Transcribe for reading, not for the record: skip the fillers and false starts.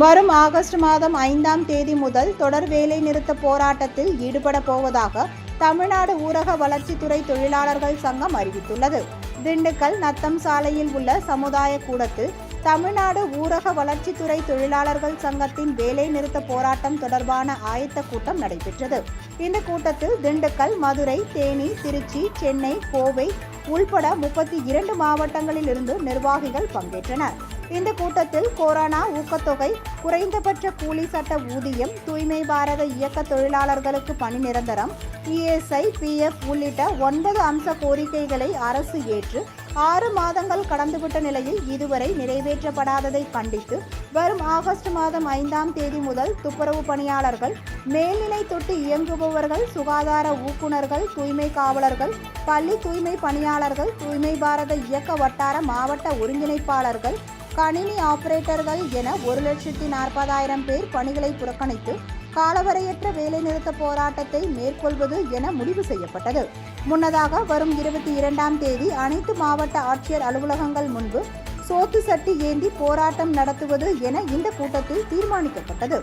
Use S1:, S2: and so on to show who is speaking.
S1: வரும் ஆகஸ்ட் மாதம் 5ஆம் தேதி முதல் தொடர் வேலைநிறுத்த போராட்டத்தில் ஈடுபட போவதாக தமிழ்நாடு ஊரக வளர்ச்சித்துறை தொழிலாளர்கள் சங்கம் அறிவித்துள்ளது. திண்டுக்கல் நத்தம் சாலையில் உள்ள சமுதாய கூடத்தில் தமிழ்நாடு ஊரக வளர்ச்சித்துறை தொழிலாளர்கள் சங்கத்தின் வேலை நிறுத்த போராட்டம் தொடர்பான ஆயத்த கூட்டம் நடைபெற்றது. இந்த கூட்டத்தில் திண்டுக்கல், மதுரை, தேனி, திருச்சி, சென்னை, கோவை உள்பட 32 மாவட்டங்களில் இருந்து நிர்வாகிகள் பங்கேற்றனர். இந்த கூட்டத்தில் கொரோனா ஊக்கத்தொகை, குறைந்தபட்ச கூலி சட்ட ஊதியம், தூய்மை பாரத இயக்க தொழிலாளர்களுக்கு பணி நிரந்தரம், ESI, PF உள்ளிட்ட 9 அம்ச கோரிக்கைகளை அரசு ஏற்று 6 மாதங்கள் கடந்துவிட்ட நிலையில் இதுவரை நிறைவேற்றப்படாததை கண்டித்து வரும் ஆகஸ்ட் மாதம் 5ஆம் தேதி முதல் துப்புரவு பணியாளர்கள், மேல்நிலை தொட்டு இயங்குபவர்கள், சுகாதார ஊக்குநர்கள், தூய்மை காவலர்கள், பள்ளி தூய்மை பணியாளர்கள், தூய்மை பாரத இயக்க வட்டார மாவட்ட ஒருங்கிணைப்பாளர்கள், கணினி ஆபரேட்டர்கள் என 1,40,000 பேர் பணிகளை புறக்கணித்து காலவரையற்ற வேலைநிறுத்த போராட்டத்தை மேற்கொள்வது என முடிவு செய்யப்பட்டது. முன்னதாக வரும் 22ஆம் தேதி அனைத்து மாவட்ட ஆட்சியர் அலுவலகங்கள் முன்பு சோத்து சட்டி ஏந்தி போராட்டம் நடத்துவது என இந்த கூட்டத்தில் தீர்மானிக்கப்பட்டது.